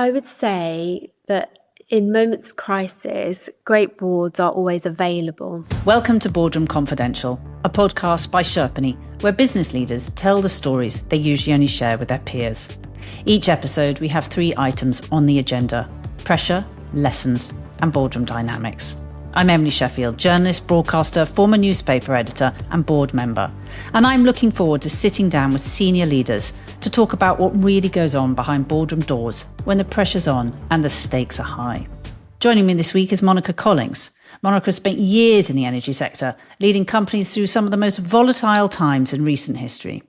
I would say that in moments of crisis, great boards are always available. Welcome to Boardroom Confidential, a podcast by Sherpany, where business leaders tell the stories they usually only share with their peers. Each episode, we have 3 items on the agenda: pressure, lessons, and boardroom dynamics. I'm Emily Sheffield, journalist, broadcaster, former newspaper editor and board member. And I'm looking forward to sitting down with senior leaders to talk about what really goes on behind boardroom doors when the pressure's on and the stakes are high. Joining me this week is Monica Collings. Monica spent years in the energy sector, leading companies through some of the most volatile times in recent history.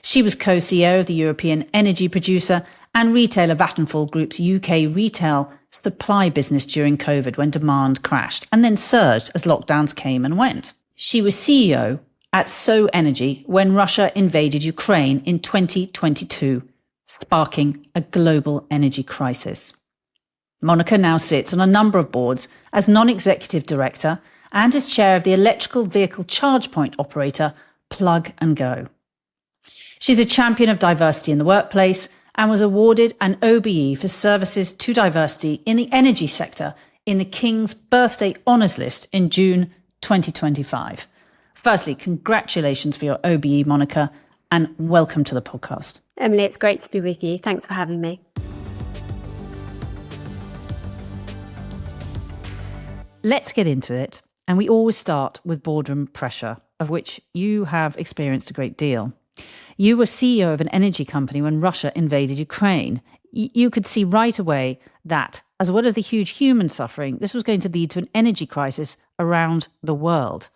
She was co-CEO of the European energy producer and retailer Vattenfall Group's UK retail supply business during COVID, when demand crashed and then surged as lockdowns came and went. She was CEO at So Energy when Russia invaded Ukraine in 2022, sparking a global energy crisis. Monica now sits on a number of boards as non-executive director and as chair of the electrical vehicle charge point operator Plug and Go. She's a champion of diversity in the workplace and was awarded an OBE for services to diversity in the energy sector in the King's Birthday Honours List in June 2025. Firstly, congratulations for your OBE, Monica, and welcome to the podcast. Emily, it's great to be with you. Thanks for having me. Let's get into it. And we always start with boardroom pressure, of which you have experienced a great deal. You were CEO of an energy company when Russia invaded Ukraine. You could see right away that, as well as the huge human suffering, this was going to lead to an energy crisis around the world.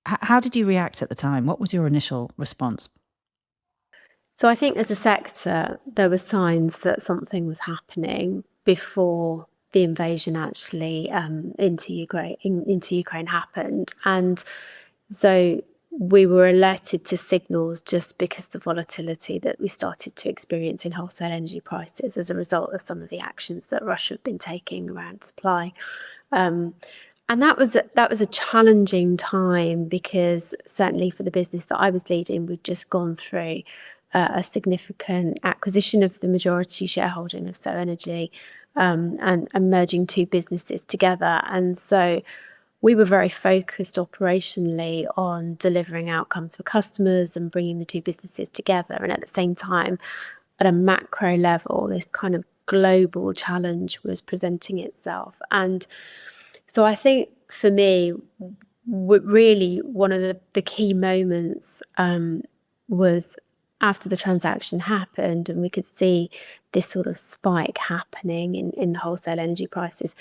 How did you react at the time? What was your initial response? So I think as a sector, there were signs that something was happening before the invasion actually into Ukraine happened. And so we were alerted to signals just because the volatility that we started to experience in wholesale energy prices as a result of some of the actions that Russia had been taking around supply. And that was a challenging time, because certainly for the business that I was leading, we'd just gone through a significant acquisition of the majority shareholding of So Energy, and merging 2 businesses together. And so we were very focused operationally on delivering outcomes for customers and bringing the 2 businesses together. And at the same time, at a macro level, this kind of global challenge was presenting itself. And so I think for me, really one of the key moments was after the transaction happened and we could see this sort of spike happening in the wholesale energy prices,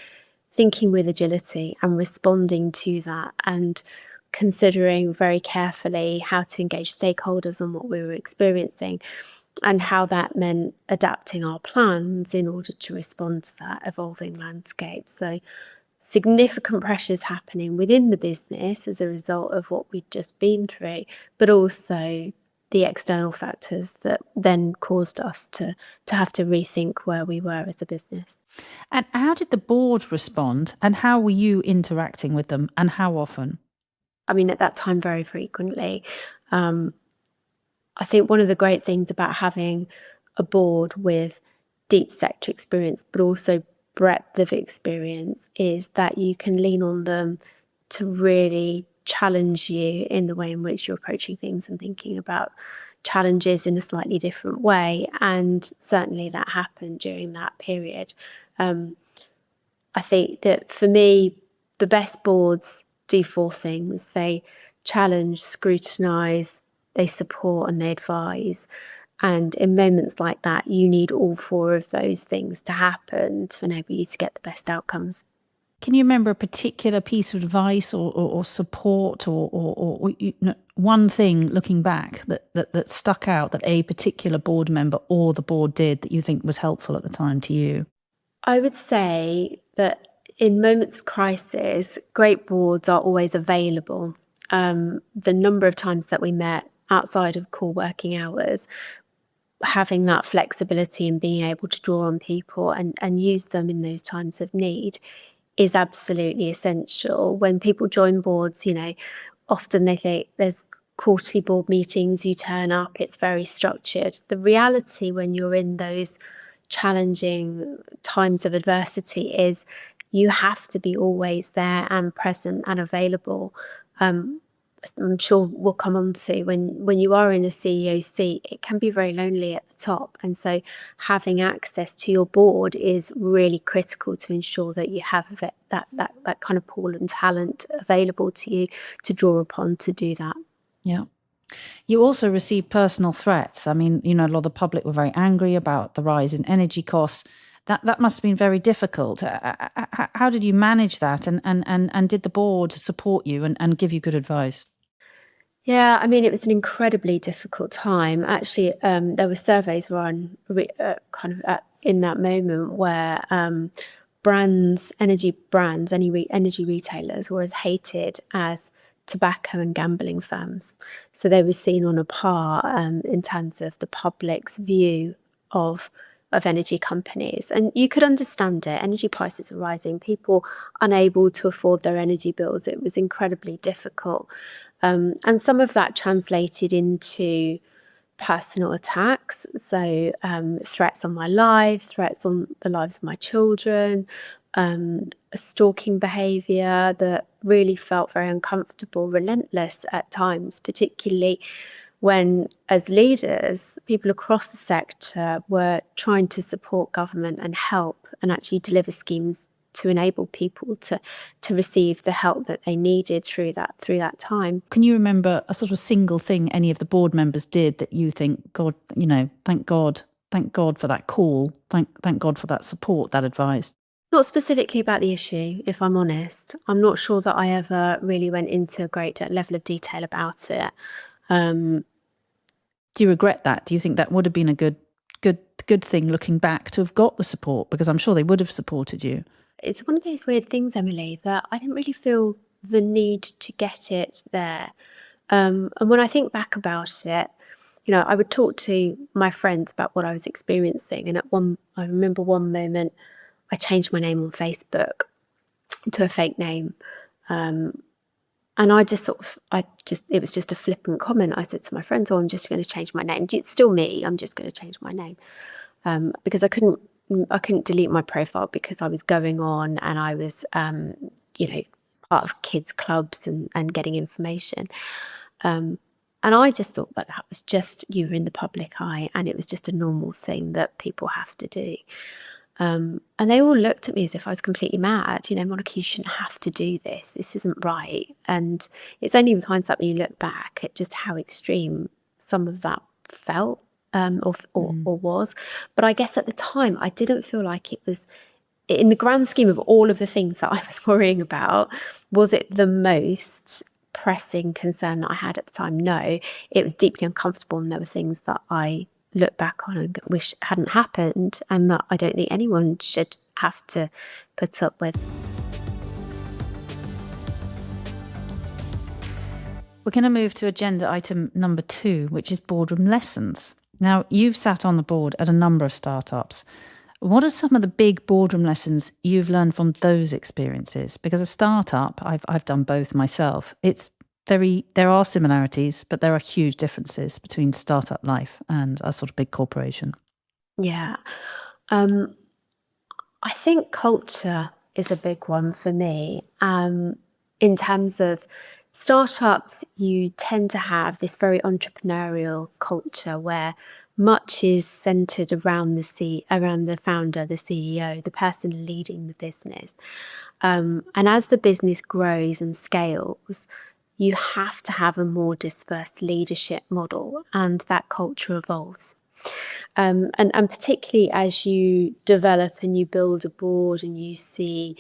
thinking with agility and responding to that, and considering very carefully how to engage stakeholders on what we were experiencing and how that meant adapting our plans in order to respond to that evolving landscape. So significant pressures happening within the business as a result of what we'd just been through, but also the external factors that then caused us to have to rethink where we were as a business. And how did the board respond, and how were you interacting with them, and how often? I mean, at that time, very frequently. I think one of the great things about having a board with deep sector experience, but also breadth of experience, is that you can lean on them to really challenge you in the way in which you're approaching things and thinking about challenges in a slightly different way. And certainly that happened during that period. I think that for me, the best boards do 4 things. They challenge, scrutinise, they support and they advise. And in moments like that, you need all 4 of those things to happen to enable you to get the best outcomes. Can you remember a particular piece of advice or support or one thing looking back that stuck out that a particular board member or the board did that you think was helpful at the time to you? I would say that in moments of crisis, great boards are always available. The number of times that we met outside of core working hours, having that flexibility and being able to draw on people and use them in those times of need is absolutely essential. When people join boards, often they think there's quarterly board meetings, you turn up, it's very structured. The reality when you're in those challenging times of adversity is you have to be always there and present and available. I'm sure we'll come on to when you are in a CEO seat, it can be very lonely at the top. And so having access to your board is really critical to ensure that you have that kind of pool and talent available to you to draw upon to do that. Yeah. You also received personal threats. I mean, a lot of the public were very angry about the rise in energy costs. That must have been very difficult. How did you manage that? And did the board support you and give you good advice? Yeah, I mean, it was an incredibly difficult time. Actually, there were surveys run in that moment where energy retailers were as hated as tobacco and gambling firms. So they were seen on a par in terms of the public's view of energy companies. And you could understand it. Energy prices were rising, people unable to afford their energy bills. It was incredibly difficult. And some of that translated into personal attacks. So threats on my life, threats on the lives of my children, stalking behaviour that really felt very uncomfortable, relentless at times, particularly when, as leaders, people across the sector were trying to support government and help and actually deliver schemes to enable people to receive the help that they needed through that time. Can you remember a sort of single thing any of the board members did that you think, God, thank God for that call, thank God for that support, that advice? Not specifically about the issue, if I'm honest. I'm not sure that I ever really went into a great level of detail about it. Do you regret that? Do you think that would have been a good thing looking back to have got the support? Because I'm sure they would have supported you. It's one of those weird things, Emily, that I didn't really feel the need to get it there. And when I think back about it, I would talk to my friends about what I was experiencing. And I remember one moment, I changed my name on Facebook to a fake name. And I just it was just a flippant comment. I said to my friends, I'm just going to change my name. It's still me. I'm just going to change my name. Because I couldn't delete my profile because I was going on and I was, part of kids' clubs and getting information. And I just thought that was just, you were in the public eye and it was just a normal thing that people have to do. And they all looked at me as if I was completely mad. Monica, you shouldn't have to do this. This isn't right. And it's only with hindsight when you look back at just how extreme some of that felt. Or was. But I guess at the time, I didn't feel like it was, in the grand scheme of all of the things that I was worrying about, was it the most pressing concern that I had at the time? No, it was deeply uncomfortable, and there were things that I look back on and wish hadn't happened, and that I don't think anyone should have to put up with. We're going to move to agenda item number 2, which is boardroom lessons. Now, you've sat on the board at a number of startups. What are some of the big boardroom lessons you've learned from those experiences? Because a startup, I've done both myself. There are similarities, but there are huge differences between startup life and a sort of big corporation. Yeah. I think culture is a big one for me. In terms of startups, you tend to have this very entrepreneurial culture where much is centered around the founder, the CEO, the person leading the business. And as the business grows and scales, you have to have a more dispersed leadership model, and that culture evolves. And particularly as you develop and you build a board and you see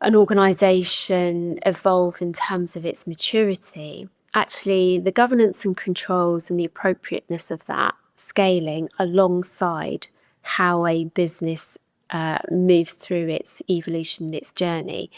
an organisation evolve in terms of its maturity, actually the governance and controls and the appropriateness of that scaling alongside how a business moves through its evolution, its journey,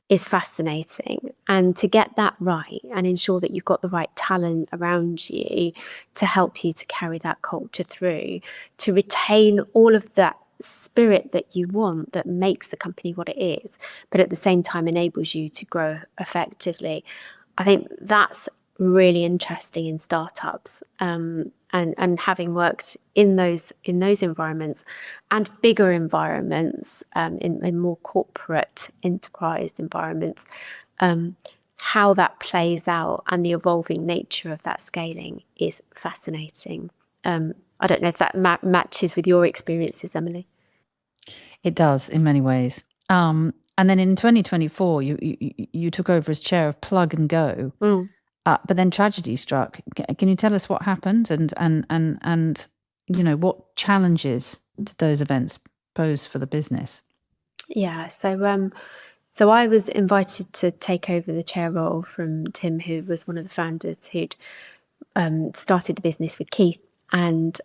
is fascinating. And to get that right and ensure that you've got the right talent around you to help you to carry that culture through, to retain all of that spirit that you want that makes the company what it is, but at the same time enables you to grow effectively. I think that's really interesting in startups, and having worked in those environments and bigger environments, in more corporate enterprise environments, how that plays out and the evolving nature of that scaling is fascinating. I don't know if that matches with your experiences, Emily. It does in many ways. And then in 2024, you took over as chair of Plug and Go, but then tragedy struck. Can you tell us what happened and what challenges did those events pose for the business? Yeah, so I was invited to take over the chair role from Tim, who was one of the founders who'd started the business with Keith. And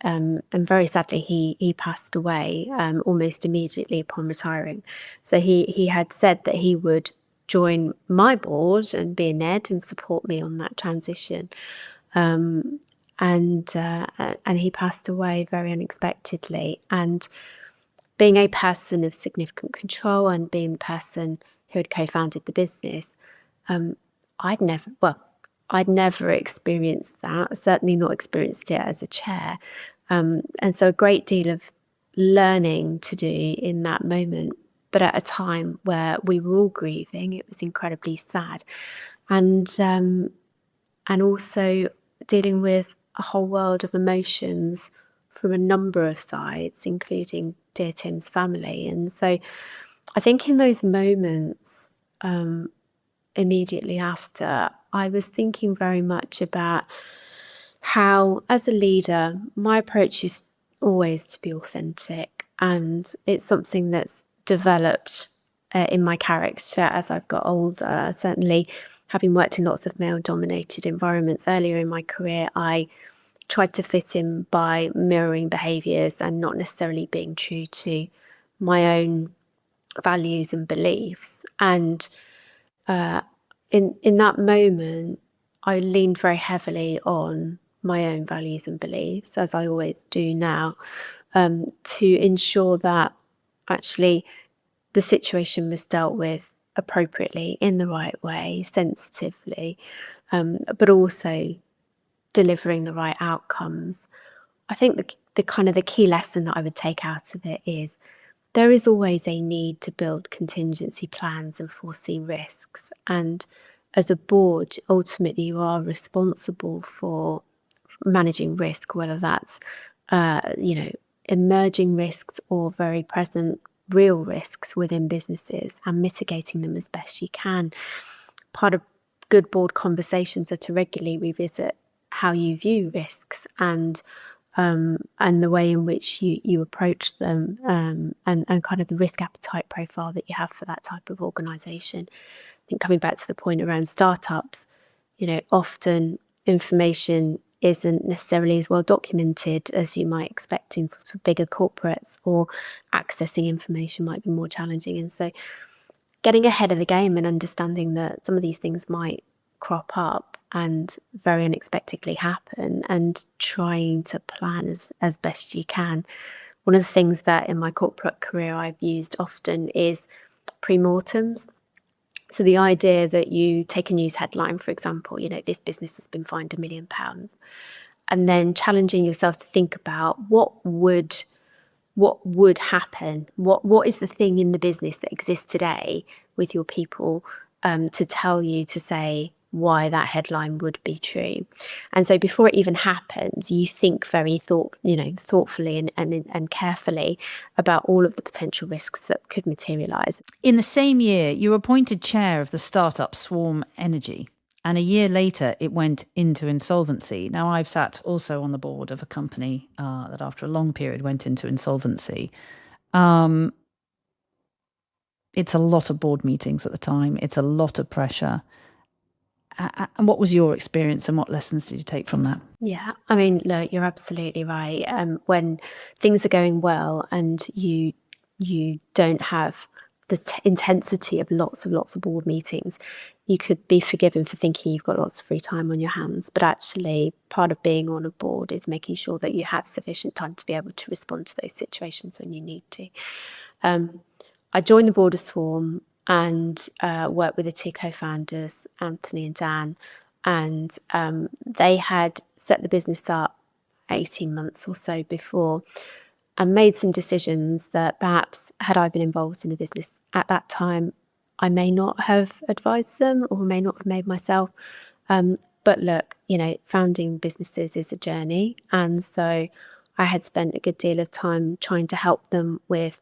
very sadly, he passed away almost immediately upon retiring. So he had said that he would join my board and be a Ned and support me on that transition. And he passed away very unexpectedly. And being a person of significant control and being the person who had co-founded the business, I'd never experienced that, certainly not experienced it as a chair. And so a great deal of learning to do in that moment, but at a time where we were all grieving. It was incredibly sad. And also dealing with a whole world of emotions from a number of sides, including dear Tim's family. And so I think in those moments, immediately after, I was thinking very much about how, as a leader, my approach is always to be authentic. And it's something that's developed in my character as I've got older. Certainly, having worked in lots of male-dominated environments earlier in my career, I tried to fit in by mirroring behaviours and not necessarily being true to my own values and beliefs. And in that moment, I leaned very heavily on my own values and beliefs, as I always do now, to ensure that actually the situation was dealt with appropriately, in the right way, sensitively, but also delivering the right outcomes. I think the key lesson that I would take out of it is there is always a need to build contingency plans and foresee risks. And as a board, ultimately you are responsible for managing risk, whether that's emerging risks or very present real risks within businesses, and mitigating them as best you can. Part of good board conversations are to regularly revisit how you view risks and the way in which you approach them, and kind of the risk appetite profile that you have for that type of organisation. I think coming back to the point around startups, often information isn't necessarily as well documented as you might expect in sort of bigger corporates, or accessing information might be more challenging. And so getting ahead of the game and understanding that some of these things might crop up and very unexpectedly happen, and trying to plan as best you can. One of the things that in my corporate career I've used often is pre-mortems. So the idea that you take a news headline, for example, this business has been fined £1 million, and then challenging yourself to think about what would happen, what is the thing in the business that exists today with your people, to tell you, to say why that headline would be true. And so before it even happens, you think very thoughtfully and carefully about all of the potential risks that could materialise. In the same year, you were appointed chair of the startup Swarm Energy, and a year later it went into insolvency. Now, I've sat also on the board of a company that after a long period went into insolvency. It's a lot of board meetings at the time. It's a lot of pressure. And what was your experience, and what lessons did you take from that? Yeah, I mean, look, you're absolutely right. When things are going well and you don't have the intensity of lots of board meetings, you could be forgiven for thinking you've got lots of free time on your hands. But actually, part of being on a board is making sure that you have sufficient time to be able to respond to those situations when you need to. I joined the board of Swarm and worked with the two co-founders, Anthony and Dan. and they had set the business up 18 months or so before and made some decisions that perhaps, had I been involved in the business at that time, I may not have advised them or may not have made myself. But look, founding businesses is a journey. And so I had spent a good deal of time trying to help them with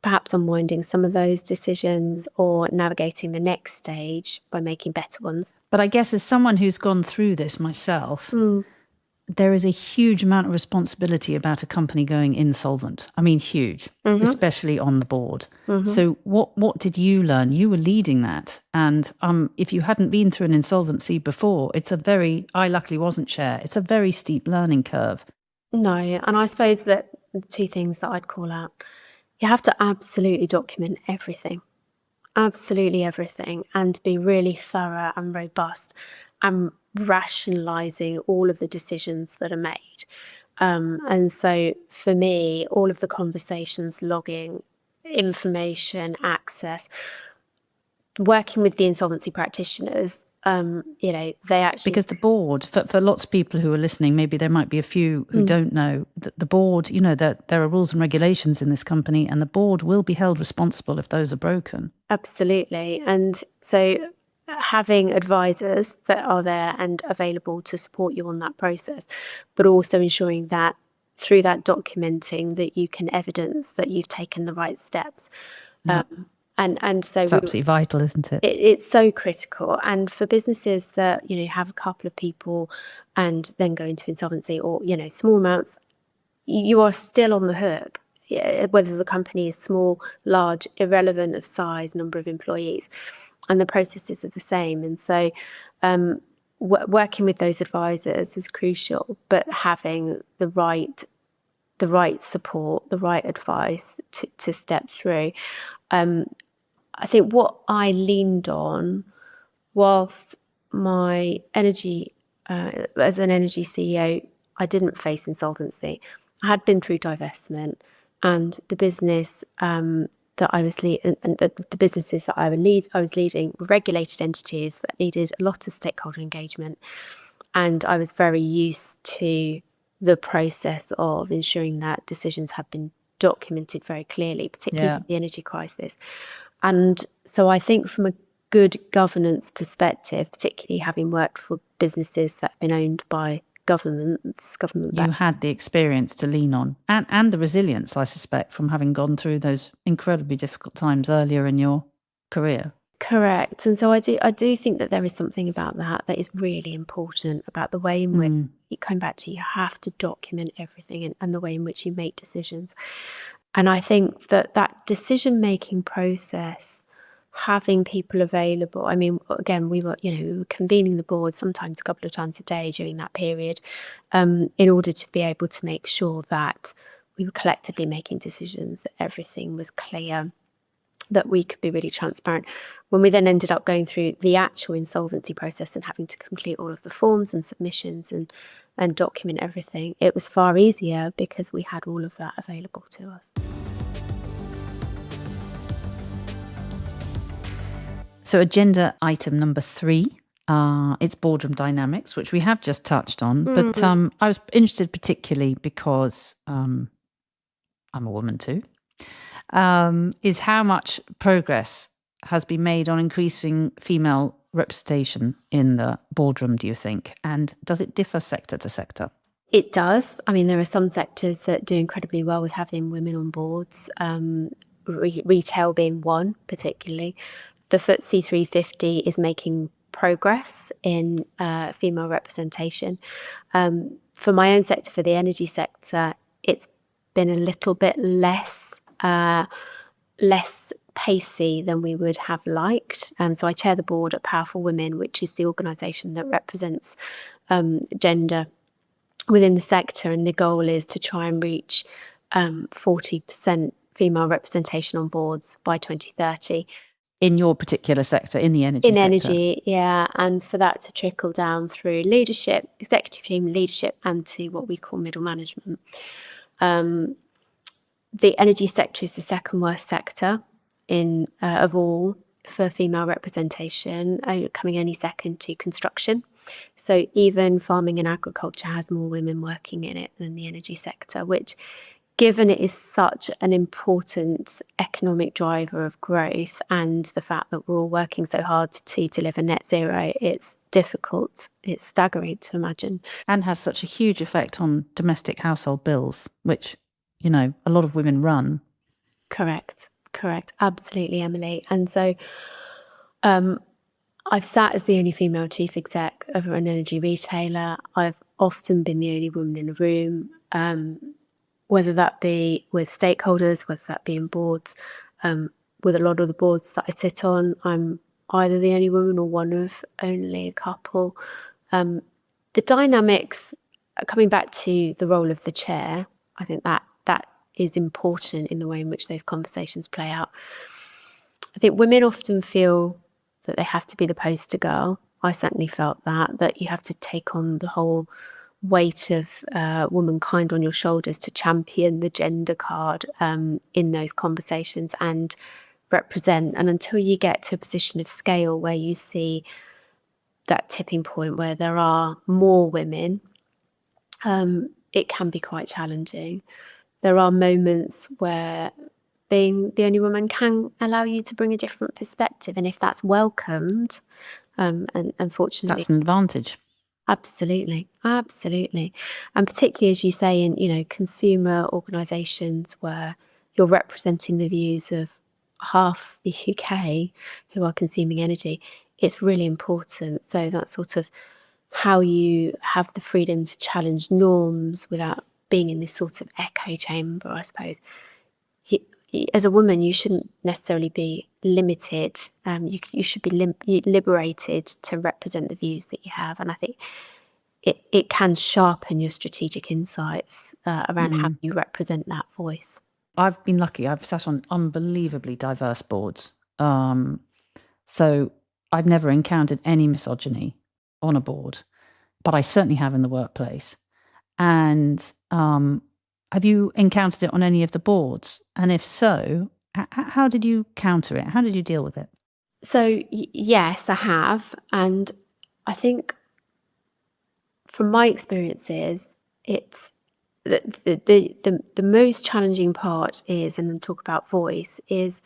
perhaps unwinding some of those decisions or navigating the next stage by making better ones. But I guess as someone who's gone through this myself, there is a huge amount of responsibility about a company going insolvent. I mean, huge, especially on the board. So what did you learn? You were leading that. And if you hadn't been through an insolvency before, I luckily wasn't chair. It's a very steep learning curve. No, and I suppose that the two things that I'd call out, you have to absolutely document everything, absolutely everything, and be really thorough and robust and rationalising all of the decisions that are made. And so for me, all of the conversations, logging, information, access, working with the insolvency practitioners, they actually... Because the board, for lots of people who are listening, maybe there might be a few who don't know, that the board, that there are rules and regulations in this company, and the board will be held responsible if those are broken. Absolutely. And so having advisors that are there and available to support you on that process, but also ensuring that through that documenting that you can evidence that you've taken the right steps. And so it's absolutely vital, isn't it? It's so critical. And for businesses that, have a couple of people and then go into insolvency or, small amounts, you are still on the hook, whether the company is small, large, irrelevant of size, number of employees, and the processes are the same. And so working with those advisors is crucial, but having the right support, the right advice to step through. I think what I leaned on, whilst my energy, as an energy CEO, I didn't face insolvency. I had been through divestment, and the business that I was leading, and the businesses that I was leading were regulated entities that needed a lot of stakeholder engagement, and I was very used to the process of ensuring that decisions had been documented very clearly, particularly with the energy crisis. And so I think from a good governance perspective, particularly having worked for businesses that have been owned by government. You had the experience to lean on and the resilience, I suspect, from having gone through those incredibly difficult times earlier in your career. Correct. And so I do think that there is something about that is really important, about the way in which, coming back to, you have to document everything and the way in which you make decisions. And I think that decision-making process, having people available, I mean, again, we were convening the board sometimes a couple of times a day during that period, in order to be able to make sure that we were collectively making decisions, that everything was clear, that we could be really transparent. When we then ended up going through the actual insolvency process and having to complete all of the forms and submissions and document everything, it was far easier because we had all of that available to us. So agenda item number 3, it's boardroom dynamics, which we have just touched on. But I was interested particularly because I'm a woman too, is how much progress has been made on increasing female representation in the boardroom, do you think? And does it differ sector to sector? It does. I mean, there are some sectors that do incredibly well with having women on boards, retail being one particularly. The FTSE 350 is making progress in female representation. For my own sector, for the energy sector, it's been a little bit less pacey than we would have liked. So I chair the board at Powerful Women, which is the organisation that represents gender within the sector, and the goal is to try and reach 40% female representation on boards by 2030. In your particular sector, in the energy sector? In energy, yeah, and for that to trickle down through leadership, executive team leadership, and to what we call middle management. The energy sector is the second worst sector of all for female representation, coming only second to construction. So even farming and agriculture has more women working in it than the energy sector, which, given it is such an important economic driver of growth and the fact that we're all working so hard to deliver net zero, it's difficult. It's staggering to imagine. And has such a huge effect on domestic household bills, which, you know, a lot of women run. Correct. Absolutely, Emily. And so I've sat as the only female chief exec of an energy retailer. I've often been the only woman in a room, whether that be with stakeholders, whether that be in boards. With a lot of the boards that I sit on, I'm either the only woman or one of only a couple. The dynamics, coming back to the role of the chair, I think that is important in the way in which those conversations play out. I think women often feel that they have to be the poster girl. I certainly felt that you have to take on the whole weight of womankind on your shoulders to champion the gender card in those conversations and represent. And until you get to a position of scale where you see that tipping point where there are more women, it can be quite challenging. There are moments where being the only woman can allow you to bring a different perspective. And if that's welcomed, and unfortunately, That's an advantage. Absolutely. And particularly, as you say, in, consumer organisations where you're representing the views of half the UK who are consuming energy, it's really important. So that's sort of how you have the freedom to challenge norms without being in this sort of echo chamber, I suppose. As a woman, you shouldn't necessarily be limited. You should be liberated to represent the views that you have. And I think it can sharpen your strategic insights around how you represent that voice. I've been lucky. I've sat on unbelievably diverse boards. So I've never encountered any misogyny on a board, but I certainly have in the workplace. And have you encountered it on any of the boards? And if so, how did you counter it? How did you deal with it? So yes, I have. And I think from my experiences, it's the most challenging part is, and I'll talk about voice, is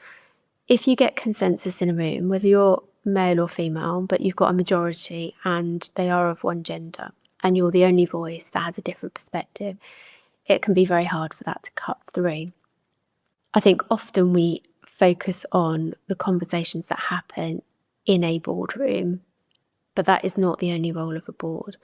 if you get consensus in a room, whether you're male or female, but you've got a majority and they are of one gender, and you're the only voice that has a different perspective, it can be very hard for that to cut through. I think often we focus on the conversations that happen in a boardroom, but that is not the only role of a board.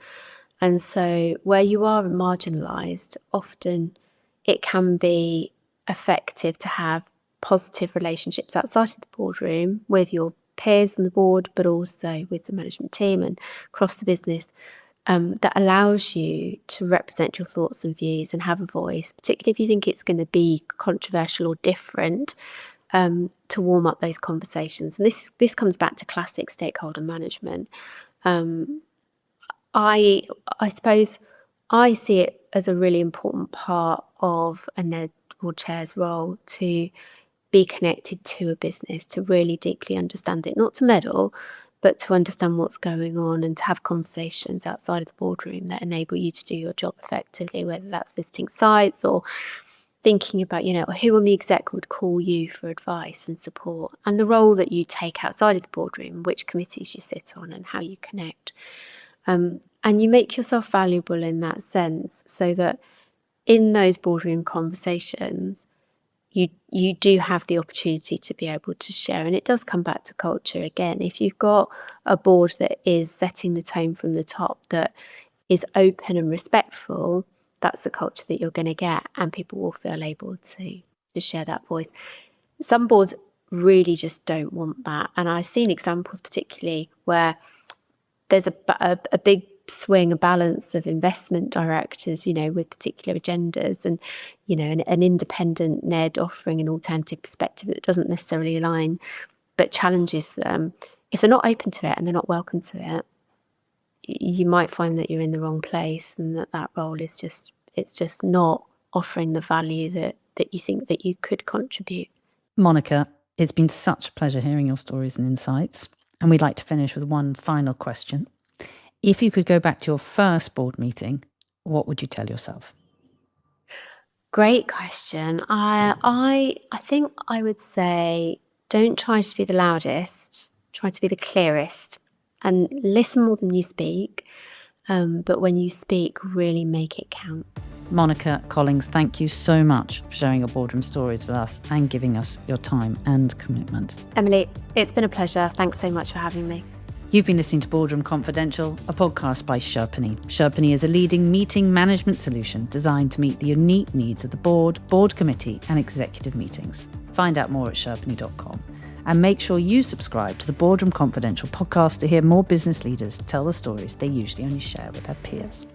And so where you are marginalised, often it can be effective to have positive relationships outside of the boardroom with your peers on the board, but also with the management team and across the business, that allows you to represent your thoughts and views and have a voice, particularly if you think it's going to be controversial or different, to warm up those conversations. And this comes back to classic stakeholder management. I suppose I see it as a really important part of a NED board chair's role to be connected to a business, to really deeply understand it, not to meddle, but to understand what's going on and to have conversations outside of the boardroom that enable you to do your job effectively, whether that's visiting sites or thinking about, who on the exec would call you for advice and support, and the role that you take outside of the boardroom, which committees you sit on and how you connect. And you make yourself valuable in that sense, so that in those boardroom conversations, you do have the opportunity to be able to share. And it does come back to culture again. If you've got a board that is setting the tone from the top, that is open and respectful, that's the culture that you're going to get, and people will feel able to share that voice. Some boards really just don't want that. And I've seen examples particularly where there's a big swing, a balance of investment directors, with particular agendas, and, an independent NED offering an alternative perspective that doesn't necessarily align, but challenges them. If they're not open to it and they're not welcome to it, you might find that you're in the wrong place, and that role is just not offering the value that you think that you could contribute. Monica, it's been such a pleasure hearing your stories and insights. And we'd like to finish with one final question. If you could go back to your first board meeting, what would you tell yourself? Great question. I think I would say, don't try to be the loudest, try to be the clearest, and listen more than you speak. But when you speak, really make it count. Monica Collings, thank you so much for sharing your boardroom stories with us and giving us your time and commitment. Emily, it's been a pleasure. Thanks so much for having me. You've been listening to Boardroom Confidential, a podcast by Sherpany. Sherpany is a leading meeting management solution designed to meet the unique needs of the board committee and executive meetings. Find out more at sherpany.com. And make sure you subscribe to the Boardroom Confidential podcast to hear more business leaders tell the stories they usually only share with their peers.